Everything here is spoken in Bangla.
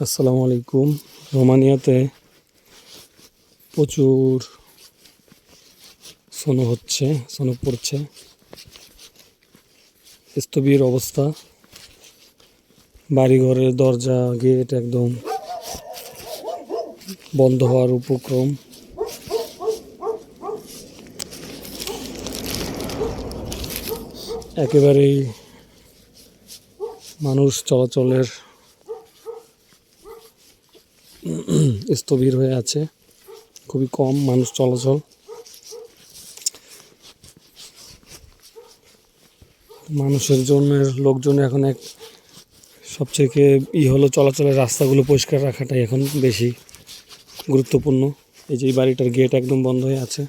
আসসালামু আলাইকুম। রোমানিয়াতে প্রচুর স্নো পড়ছে। স্থবির অবস্থা, বাড়িঘরের দরজা গেট একদম বন্ধ হওয়ার উপক্রম। একেবারেই মানুষ চলাচলের স্থবির হয়ে আছে, খুবই কম মানুষ চলাচল। মানুষের জন্য লোকজন এখন সবথেকে হলো চলাচলের রাস্তাগুলো পরিষ্কার রাখাটাই এখন বেশি গুরুত্বপূর্ণ। এই যে এই বাড়িটার গেট একদম বন্ধ হয়ে আছে।